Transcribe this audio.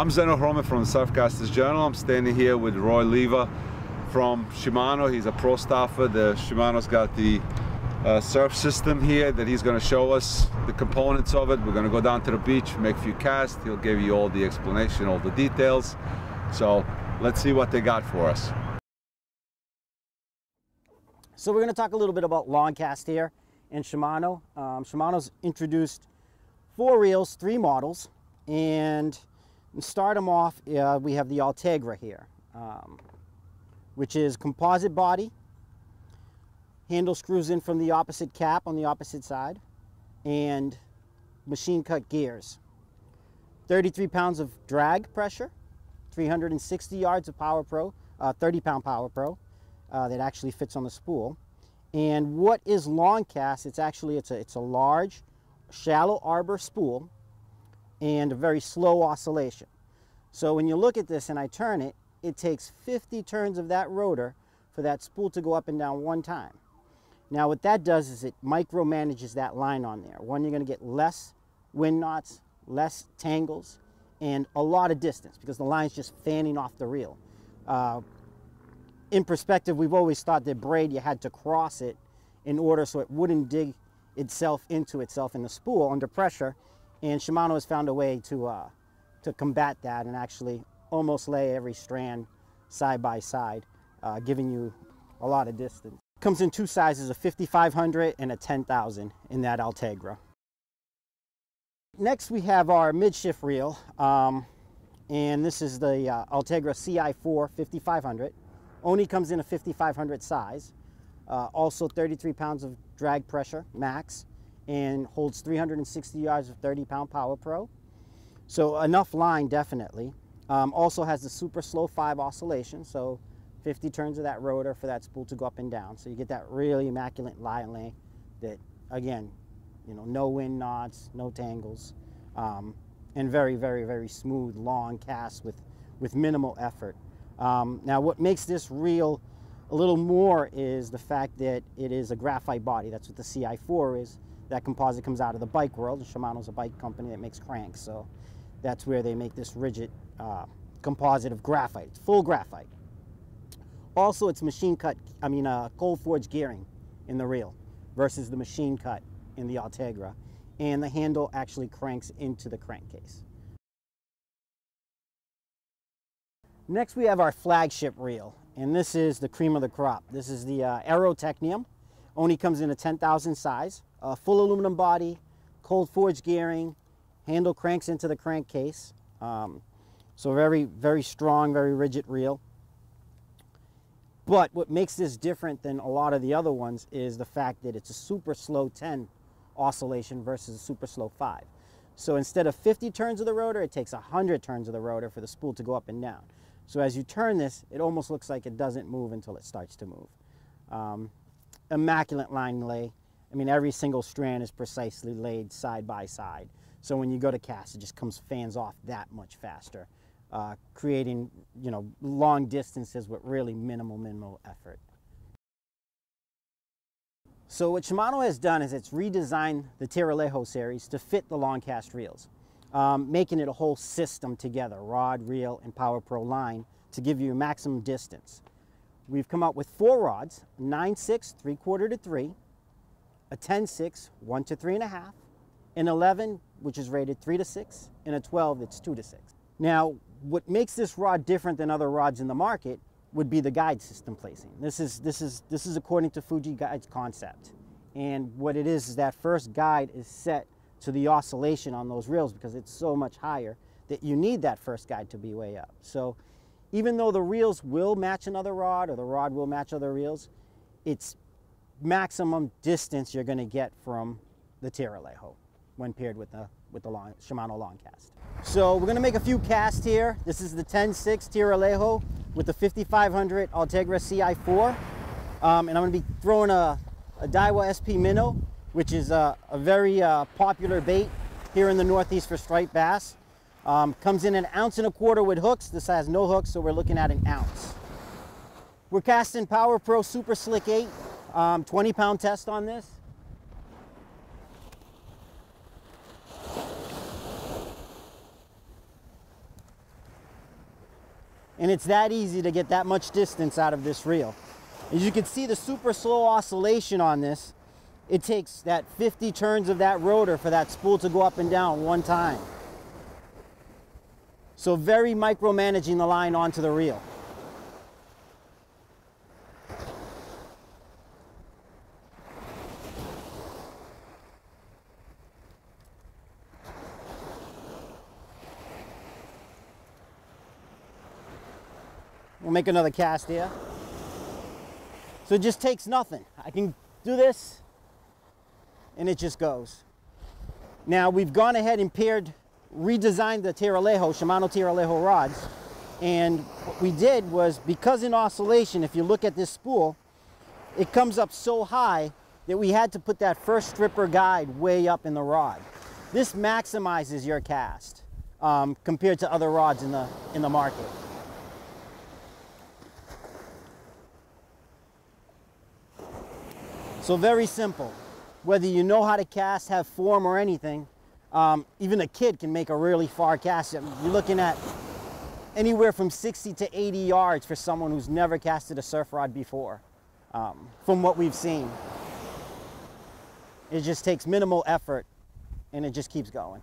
I'm Zeno Hroman from the Surfcasters Journal. I'm standing here with Roy Leyva from Shimano. He's a pro staffer. Shimano's got the surf system here that he's going to show us the components of it. We're going to go down to the beach, make a few casts. He'll give you all the explanation, all the details. So let's see what they got for us. So we're going to talk a little bit about long cast here in Shimano. Shimano's introduced 4 reels, 3 models, and to start them off, we have the Ultegra here, which is composite body. Handle screws in from the opposite cap on the opposite side, and machine cut gears. 33 pounds of drag pressure, 360 yards of Power Pro, 30-pound Power Pro that actually fits on the spool. And what is long cast? It's a large, shallow arbor spool and a very slow oscillation. So when you look at this and I turn it, it takes 50 turns of that rotor for that spool to go up and down one time. Now what that does is it micromanages that line on there. One, you're going to get less wind knots, less tangles, and a lot of distance because the line's just fanning off the reel. In perspective, we've always thought that braid, you had to cross it in order so it wouldn't dig itself into itself in the spool under pressure, and Shimano has found a way to combat that and actually almost lay every strand side by side, giving you a lot of distance. Comes in 2 sizes, a 5500 and a 10,000 in that Ultegra. Next we have our midshift reel, and this is the Ultegra CI4 5500. Only comes in a 5500 size. Also 33 pounds of drag pressure max, and holds 360 yards of 30-pound Power Pro. So enough line, definitely. Also has the super slow 5 oscillation, so 50 turns of that rotor for that spool to go up and down. So you get that really immaculate line lay that, again, you know, no wind knots, no tangles, and very, very, very smooth, long cast with minimal effort. Now what makes this reel a little more is the fact that it is a graphite body. That's what the CI4 is. That composite comes out of the bike world, and Shimano's a bike company that makes cranks, so that's where they make this rigid composite of graphite. It's full graphite. Also, it's cold forged gearing in the reel versus the machine cut in the Ultegra, and the handle actually cranks into the crankcase. Next we have our flagship reel, and this is the cream of the crop. This is the Aero Technium. Only comes in a 10,000 size, full aluminum body, cold forged gearing, handle cranks into the crankcase. So very, very strong, very rigid reel. But what makes this different than a lot of the other ones is the fact that it's a super slow 10 oscillation versus a super slow 5. So instead of 50 turns of the rotor, it takes 100 turns of the rotor for the spool to go up and down. So as you turn this, it almost looks like it doesn't move until it starts to move. Immaculate line lay. I mean, every single strand is precisely laid side by side. So when you go to cast, it just fans off that much faster, creating, you know, long distances with really minimal effort. So what Shimano has done is it's redesigned the Tiralejo series to fit the long cast reels, making it a whole system together, rod, reel, and Power Pro line to give you maximum distance. We've come up with 4 rods, 9/6, 3/4 to 3, a 10/6, 1 to 3.5, an 11, which is rated 3 to 6, and a 12 that's 2 to 6. Now, what makes this rod different than other rods in the market would be the guide system placing. This is according to Fuji Guide's concept. And what it is that first guide is set to the oscillation on those reels because it's so much higher that you need that first guide to be way up. So even though the reels will match another rod or the rod will match other reels, it's maximum distance you're going to get from the Tiralejo when paired with the Shimano long cast. So we're going to make a few casts here. This is the 10/6 Tiralejo with the 5500 Ultegra CI4. And I'm going to be throwing a Daiwa SP Minnow, which is a very popular bait here in the Northeast for striped bass. Comes in 1.25 ounces with hooks. This has no hooks, so we're looking at 1 ounce. We're casting Power Pro Super Slick 8, 20-pound test on this. And it's that easy to get that much distance out of this reel. As you can see, the super slow oscillation on this, it takes that 50 turns of that rotor for that spool to go up and down one time. So very micromanaging the line onto the reel. We'll make another cast here. So it just takes nothing. I can do this and it just goes. Now we've gone ahead and redesigned the Shimano Tiralejo rods. And what we did was, because in oscillation, if you look at this spool, it comes up so high that we had to put that first stripper guide way up in the rod. This maximizes your cast compared to other rods in the market. So very simple. Whether you know how to cast, have form or anything, even a kid can make a really far cast. You're looking at anywhere from 60 to 80 yards for someone who's never casted a surf rod before, from what we've seen. It just takes minimal effort and it just keeps going.